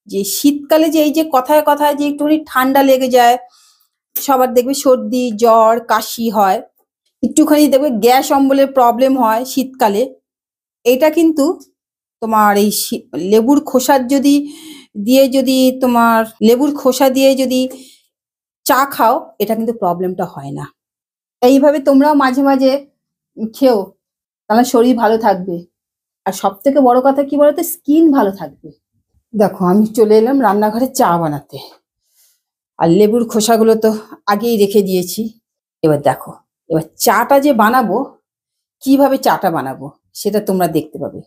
যে শীতকালে যে এই যে কথায় কথায় যে একটুখানি ঠান্ডা লেগে যায়, সবার দেখবে সর্দি জ্বর কাশি হয়, একটুখানি দেখবে গ্যাস অম্বলের প্রবলেম হয় শীতকালে। এটা কিন্তু তোমার এই লেবুর খোসার যদি দিয়ে যদি তোমার লেবুর খোসা দিয়ে যদি চা খাও, এটা কিন্তু প্রবলেমটা হয় না। এইভাবে তোমরাও মাঝে মাঝে খেও, তাহলে শরীর ভালো থাকবে। আর সব থেকে বড় কথা কি বলতো, স্কিন ভালো থাকবে। দেখো আমি চলে এলাম রান্নাঘরে চা বানাতে, আর লেবুর খোসাগুলো তো আগেই রেখে দিয়েছি। এবার দেখো, এবার চাটা যে বানাবো, কিভাবে চাটা বানাবো সেটা তোমরা দেখতে পাবে।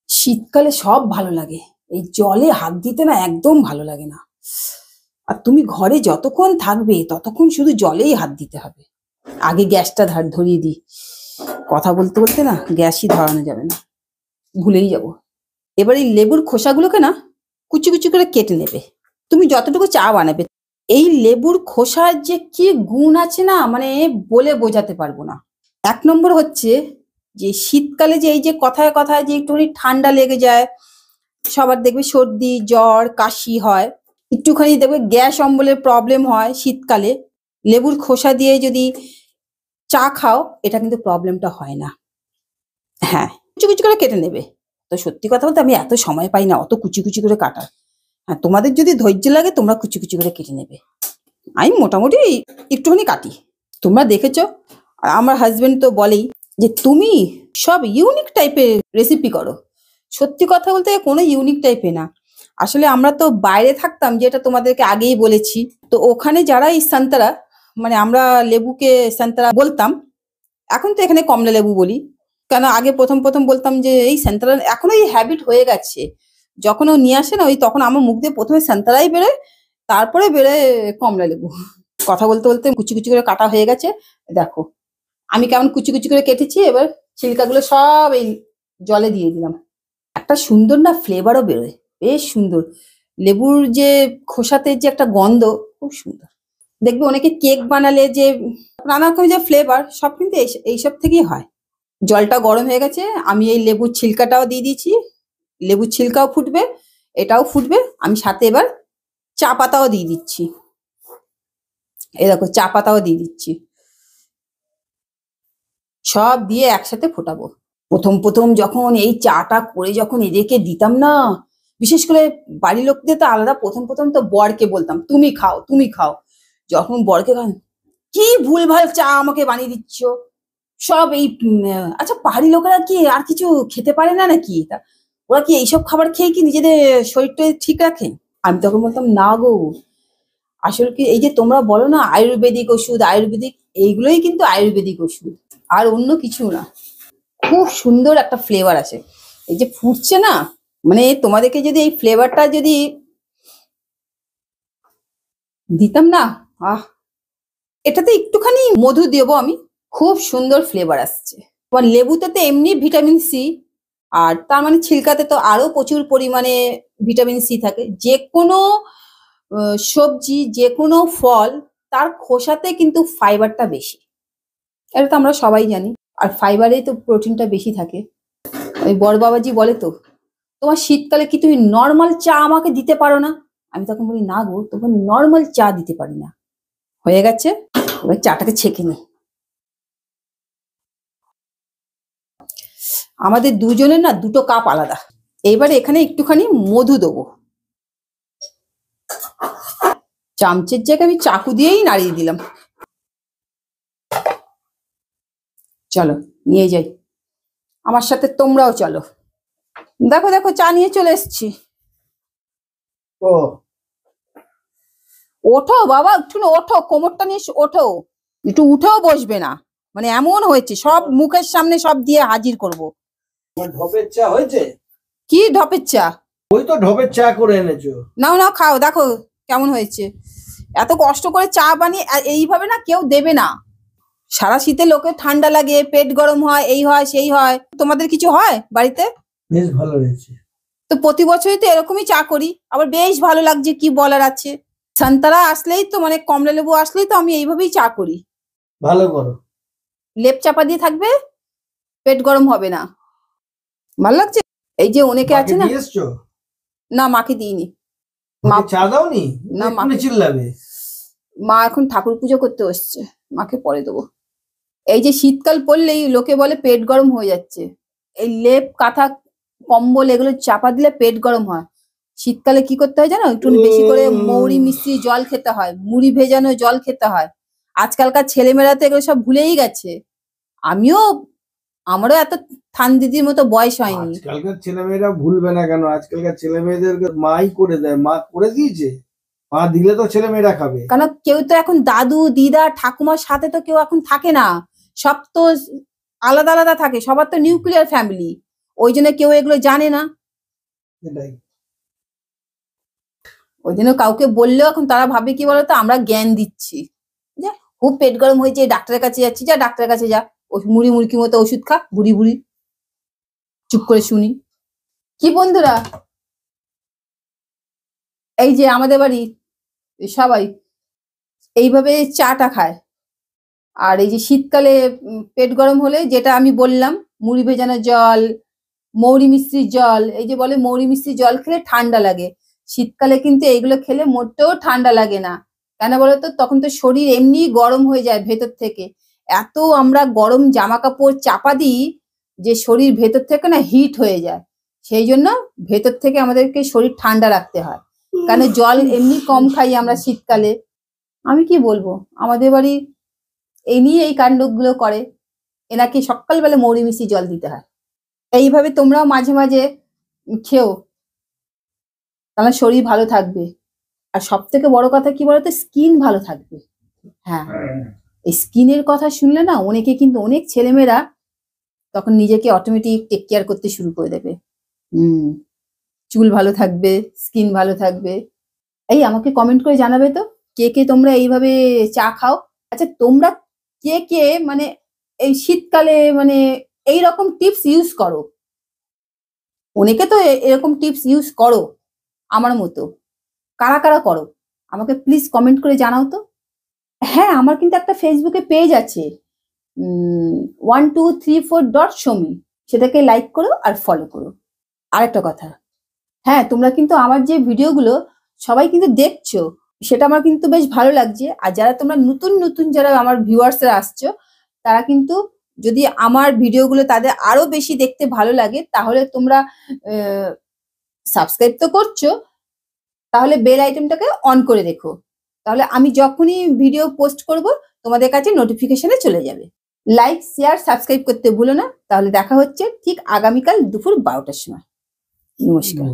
শীতকালে সব ভালো লাগে, এই জলে হাত দিতে না একদম ভালো লাগে না। আর তুমি ঘরে যতক্ষণ থাকবে ততক্ষণ শুধু জলেই হাত দিতে হবে। আগে গ্যাসটা ধরিয়ে দিই, কথা বলতে বলতে না গ্যাসই ধরানো যাবে না, ভুলেই যাব। এবার এই লেবুর খোসাগুলোকে না কুচি কুচি করে কেটে নেবে, তুমি যতটুকু চা বানাবে। এই লেবুর খোসার যে কি গুণ আছে না, মানে বলে বোঝাতে পারবো না। এক নম্বর হচ্ছে যে শীতকালে যে এই যে কথায় কথায় যে একটুখানি ঠান্ডা লেগে যায়, সবার দেখবে সর্দি জ্বর কাশি হয়, একটুখানি দেখবে গ্যাস অম্বলের প্রবলেম হয় শীতকালে, লেবুর খোসা দিয়ে যদি চা খাও, এটা কিন্তু প্রবলেমটা হয় না। হ্যাঁ, কুচি কুচি করে কেটে নেবে। তো সত্যি কথা বলতে আমি এত সময় পাই না অত কুচি কুচি করে কাটার। হ্যাঁ, তোমাদের যদি ধৈর্য লাগে তোমরা কুচি কুচি করে কেটে নেবে। আমি মোটামুটি একটুখানি কাটি। তোমরা দেখেছো, আর আমার হাজবেন্ড তো বলেই যে তুমি সব ইউনিক টাইপের রেসিপি করো। সত্যি কথা বলতে কোনো ইউনিক টাইপের না। আসলে আমরা তো বাইরে থাকতাম, যেটা তোমাদেরকে আগেই বলেছি। তো ওখানে যারা এই সান্তরা, মানে আমরা লেবুকে সান্তরা বলতাম, এখন তো এখানে কমলা লেবু বলি। কেন আগে প্রথম প্রথম বলতাম যে এই সান্তরা, এখন ওই হ্যাবিট হয়ে গেছে। যখন ও নিয়ে আসে না, ওই তখন আমার মুখ দিয়ে প্রথমে সান্তরাই বেরোয়, তারপরে বেরোয় কমলা লেবু। কথা বলতে বলতে কুচি কুচি করে কাটা হয়ে গেছে। দেখো আমি কেমন কুচি কুচি করে কেটেছি। এবার ছিলকাগুলো সব এই জলে দিয়ে দিলাম। একটা সুন্দর না ফ্লেভারও বেরোয়, বেশ সুন্দর। লেবুর যে খোসাতে যে একটা গন্ধ, খুব সুন্দর। দেখবে অনেকে কেক বানালে যে নানা রকম যে ফ্লেভার, সব কিন্তু এইসব থেকেই হয়। জলটা গরম হয়ে গেছে, আমি এই লেবুর ছিলকাটাও দিয়ে দিয়েছি। লেবুর ছিলকাও ফুটবে, এটাও ফুটবে। আমি সাথে এবার চা পাতাও দিয়ে দিচ্ছি। এই দেখো চা পাতাও দিয়ে দিচ্ছি। সব দিয়ে একসাথে ফোটাবো। প্রথম প্রথম যখন এই চাটা করে যখন এদেরকে দিতাম না, বিশেষ করে বাড়ির লোকদের তো আলাদা, প্রথম প্রথম তো বরকে বলতাম তুমি খাও তুমি খাও। যখন বরকে কি ভুলভাল চা আমাকে বানিয়ে দিচ্ছ সব এই আচ্ছা পাহাড়ি লোকেরা কি আর কিছু খেতে পারে না নাকি? তা ওরা কি এইসব খাবার খেয়ে কি নিজেদের শরীরটা ঠিক রাখে? আমি তখন বলতাম না গো, আসলে কি এই যে তোমরা বলো না আয়ুর্বেদিক ওষুধ আয়ুর্বেদিক, এইগুলোই কিন্তু আয়ুর্বেদিক ওষুধ, আর অন্য কিছু না। খুব সুন্দর একটা ফ্লেভার আছে। এই যে ফুটছে না, মানে তোমাদেরকে যদি এই ফ্লেভারটা যদি দিতাম না, আহ, এটাতে একটুখানি মধু দেবো আমি, খুব সুন্দর ফ্লেভার আসছে। তোমার লেবুতে তো এমনি ভিটামিন সি, আর তার মানে ছিলকাতে তো আরো প্রচুর পরিমাণে ভিটামিন সি থাকে। যে কোনো সবজি যে কোনো ফল, তার খোসাতে কিন্তু ফাইবারটা বেশি, এটা তো আমরা সবাই জানি। আর ফাইবারেই তো প্রোটিনটা বেশি থাকে। ওই বড় বাবাজি বলে তো, তোমার শীতকালে কি তুমি নর্মাল চা আমাকে দিতে পারো না? আমি তখন বলি না গো, তোমার নর্মাল চা দিতে পারি না। হয়ে গেছে, এবার চাটাকে ছেঁকে নি। আমাদের দুজনের না দুটো কাপ আলাদা। এবারে এখানে একটুখানি মধু দেবো। চামচের জায়গায় আমি চাকু দিয়েই নাড়িয়ে দিলাম। চলো নিয়ে যাই, আমার সাথে তোমরাও চলো। দেখো দেখো চা নিয়ে চলে এসছি। ও ওঠো বাবা, একটু ওঠো, কোমরটা নিয়ে ওঠো। একটু উঠেও বসবে না, মানে এমন হয়েছে সব মুখের সামনে সব দিয়ে হাজির করব। ঢপের চা হয়েছে? কি ঢপের চা? ওই তো ঢপের চা করে এনেছো। নাও নাও খাও, দেখো কেমন হয়েছে। এত কষ্ট করে চা বানিয়ে এইভাবে না কেউ দেবে না। সারা শীতে লোকের ঠান্ডা লাগে, পেট গরম হয়, এই হয় সেই হয়, তোমাদের কিছু হয় বাড়িতে? বেশ ভালো হয়েছে। তো প্রতি বছরই তো এরকমই চা করি, আবার বেশ ভালো লাগছে, কি বলার আছে। সান্তারা আসলেই তো, মানে কমলা লেবু আসলেই তো আমি এইভাবেই চা করি। ভালো করো। লেপ চাপা দিয়ে থাকবে, পেট গরম হবে না। ভালো লাগছে? এই যে অনেকে আছে না, দিয়ে এসছো? না মাকে দিইনি। মা মাকে চা দাওনি? না, এক্ষুনি চিল্লাবে। মা এখন ঠাকুর পুজো করতে বসছে, মাকে পরে দেবো। এই যে শীতকাল পড়লেই লোকে বলে পেট গরম হয়ে যাচ্ছে, এই লেপ কাঁথা কম্বল এগুলো চাপা দিলে পেট গরম হয়। শীতকালে কি করতে হয় জানো, একটু বেশি করে মৌরি মিষ্টি জল খেতে হয়, মুড়ি ভেজানো জল খেতে হয়। আজকালকার ছেলেমেয়েরা তো এগুলো সব ভুলেই গেছে। আমারও এত থান দিদির মতো বয়স হয়নি। আজকালকার ছেলেমেয়েরা ভুলবে না কেন? আজকালকার ছেলেমেয়েদেরকে মাই করে দেয়। মা করে দিয়েছে, মা দিলে তো ছেলেমেয়েরা খাবে। কারণ কেউ তো এখন দাদু দিদা ঠাকুমার সাথে তো কেউ এখন থাকে না, সব তো আলাদা আলাদা থাকে, সবার তো নিউক্লিয়ার ফ্যামিলি, ওই জন্য কেউ এগুলো জানে না। এটাই। ওই জন্য কাউকে বললেও এখন তারা ভাবে কি বলতো, আমরা জ্ঞান দিচ্ছি, যে খুব পেট গরম হয়েছে ডাক্তারের কাছে যাচ্ছি, যা ডাক্তারের কাছে যা, মুড়ি মুড়কি মতো ওষুধ খা, বুড়ি বুড়ি চুপ করে শুনি। কি বন্ধুরা, এই যে আমাদের বাড়ি সবাই এইভাবে চাটা খায়। আর এই যে শীতকালে পেট গরম হলে যেটা আমি বললাম, মুড়ি ভেজানো জল, মৌরি মিশ্রির জল, এই যে বলে মৌরি মিশ্রির জল খেলে ঠান্ডা লাগে, শীতকালে কিন্তু এইগুলো খেলে মোটেও ঠান্ডা লাগে না। কেন বলতো, তখন তো শরীর এমনি গরম হয়ে যায় ভেতর থেকে, এত আমরা গরম জামা কাপড় চাপা দিই যে শরীর ভেতর থেকে না হিট হয়ে যায়। সেই জন্য ভেতর থেকে আমাদেরকে শরীর ঠান্ডা রাখতে হয়, কারণ জল এমনি কম খাই আমরা শীতকালে। আমি কি বলবো, আমাদের বাড়ি এই নিয়ে এই কাণ্ডগুলো করে, এনাকে সকালবেলা মৌরি মিশিয়ে জল দিতে হয়। এইভাবে তোমরাও মাঝে মাঝে খেও, তাহলে শরীর ভালো থাকবে। আর সব থেকে বড় কথা কি বলতো, স্কিন ভালো থাকবে। হ্যাঁ, এই স্কিনের কথা শুনলে না অনেকে কিন্তু, অনেক ছেলেমেয়েরা তখন নিজেকে অটোমেটিক টেক কেয়ার করতে শুরু করে দেবে। চুল ভালো থাকবে, স্কিন ভালো থাকবে। এই আমাকে কমেন্ট করে জানাবে তো, কে কে তোমরা এইভাবে চা খাও। আচ্ছা তোমরা কে কে মানে এই শীতকালে মানে এইরকম টিপস ইউজ করো? অনেকে তো এরকম টিপস ইউজ করো আমার মতো, কারা কারা করো আমাকে প্লিজ কমেন্ট করে জানাও তো। হ্যাঁ, আমার কিন্তু একটা ফেসবুকে পেজ আছে, 1234.somi, সেটাকে লাইক করো আর ফলো করো। আরেকটা কথা, হ্যাঁ তোমরা কিন্তু আমার যে ভিডিওগুলো সবাই কিন্তু দেখছো, সেটা আমার কিন্তু বেশ ভালো লাগছে। আর যারা তোমরা নতুন নতুন যারা আমার ভিউয়ার্সরা আসছো, তারা কিন্তু যদি আমার ভিডিওগুলো তাদের আরো বেশি দেখতে ভালো লাগে, তাহলে তোমরা সাবস্ক্রাইব তো করছো, তাহলে বেল আইটেমটাকে অন করে রেখো, তাহলে আমি যখনই ভিডিও পোস্ট করব তোমাদের কাছে নোটিফিকেশনে চলে যাবে। লাইক শেয়ার সাবস্ক্রাইব করতে ভুলো না। তাহলে দেখা হচ্ছে ঠিক আগামীকাল দুপুর 12টার সময়। নমস্কার।